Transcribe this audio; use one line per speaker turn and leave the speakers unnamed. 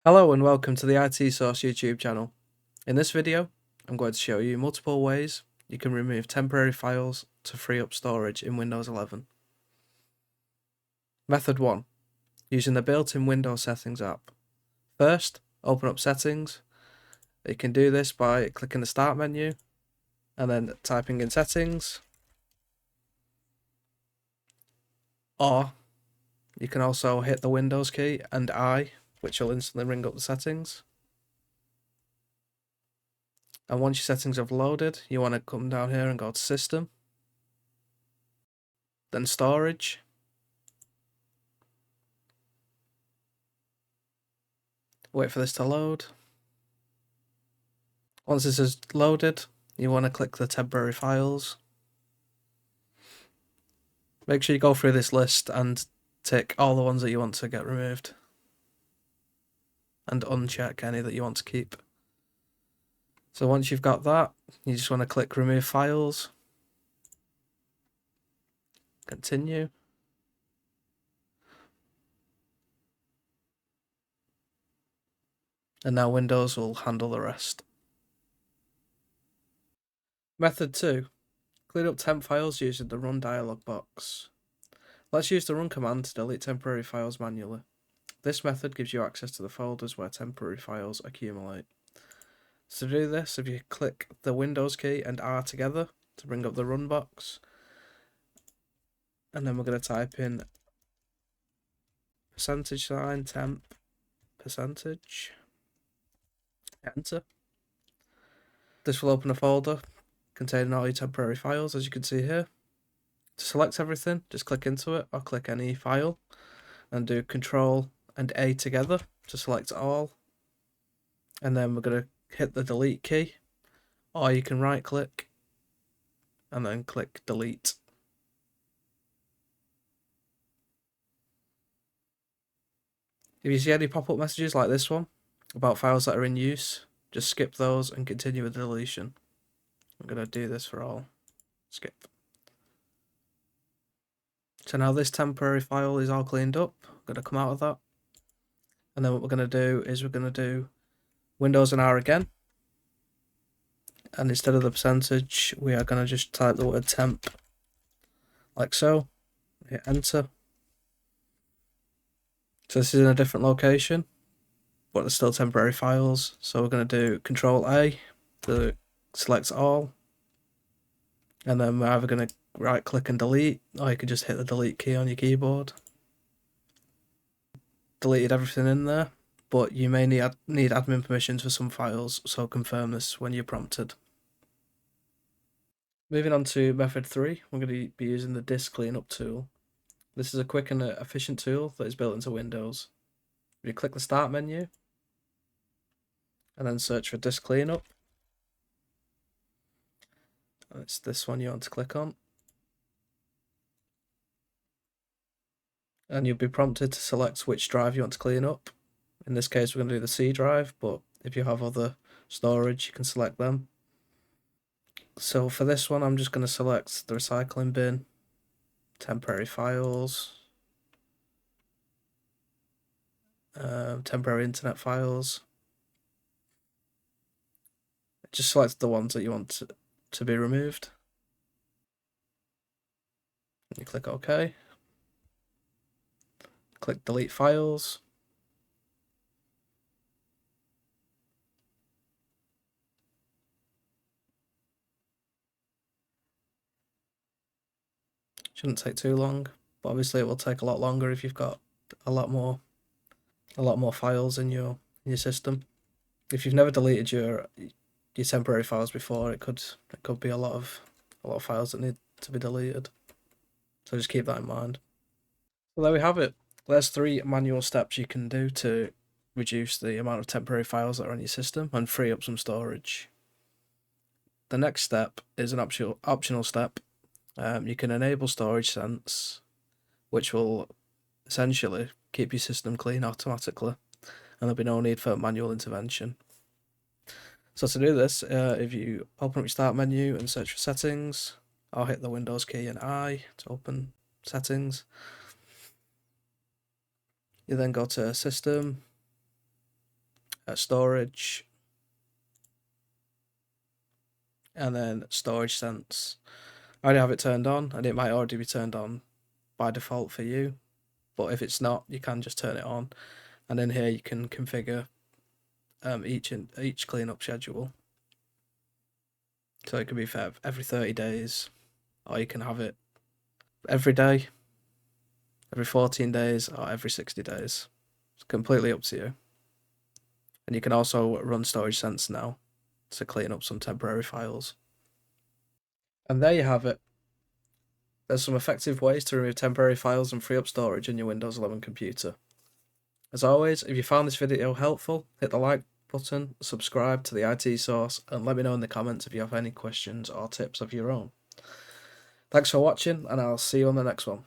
Hello and welcome to the IT Source YouTube channel. In this video, I'm going to show you multiple ways you can remove temporary files to free up storage in Windows 11. Method 1. Using the built-in Windows Settings app. First, open up Settings. You can do this by clicking the Start menu and then typing in Settings. Or you can also hit the Windows key and I, which will instantly bring up the settings. And once your settings have loaded, you want to come down here and go to System, then Storage. Wait for this to load. Once this is loaded, you want to click the temporary files. Make sure you go through this list and tick all the ones that you want to get removed, and uncheck any that you want to keep. So once you've got that, you just want to click Remove Files, continue, and now Windows will handle the rest. Method 2. Clean up temp files using the Run dialog box. Let's use the Run command to delete temporary files manually. This method gives you access to the folders where temporary files accumulate. So to do this, if you click the Windows key and R together to bring up the Run box, and then we're going to type in %, temp, %, enter. This will open a folder containing all your temporary files, as you can see here. To select everything, just click into it or click any file and do Control and A together to select all. And then we're going to hit the delete key, or you can right click and then click delete. If you see any pop-up messages like this one about files that are in use, just skip those and continue with the deletion. I'm going to do this for all. Skip. So now this temporary file is all cleaned up. I'm going to come out of that. And then what we're going to do is we're going to do Windows and R again. And instead of the %, we are going to just type the word temp, like so. Hit enter. So this is in a different location, but they're still temporary files. So we're going to do Control A to select all. And then we're either going to right click and delete, or you can just hit the delete key on your keyboard. Deleted everything in there, but you may need admin permissions for some files, so confirm this when you're prompted. Moving on to method 3, we're going to be using the disk cleanup tool. This is a quick and efficient tool that is built into Windows. If you click the Start menu and then search for disk cleanup, it's this one you want to click on, and you'll be prompted to select which drive you want to clean up. In this case, we're going to do the C drive, but if you have other storage, you can select them. So for this one, I'm just going to select the recycling bin, temporary files, temporary internet files. Just select the ones that you want to be removed. You click OK. Click delete files. Shouldn't take too long, but obviously it will take a lot longer if you've got a lot more files in your system. If you've never deleted your temporary files before, it could be a lot of files that need to be deleted. So just keep that in mind. So there we have it. There's 3 manual steps you can do to reduce the amount of temporary files that are on your system and free up some storage. The next step is an optional step. You can enable storage sense, which will essentially keep your system clean automatically, and there'll be no need for manual intervention. So to do this, if you open up your Start menu and search for Settings, I'll hit the Windows key and I to open Settings. You then go to System, storage, and then storage sense. I already have it turned on, and it might already be turned on by default for you, but if it's not, you can just turn it on, and in here you can configure each cleanup schedule. So it could be for every 30 days, or you can have it every day, every 14 days, or every 60 days. It's completely up to you. And you can also run storage sense now to clean up some temporary files. And there you have it. There's some effective ways to remove temporary files and free up storage in your Windows 11 computer. As always, if you found this video helpful, hit the like button, subscribe to the IT Source, and let me know in the comments if you have any questions or tips of your own. Thanks for watching, and I'll see you on the next one.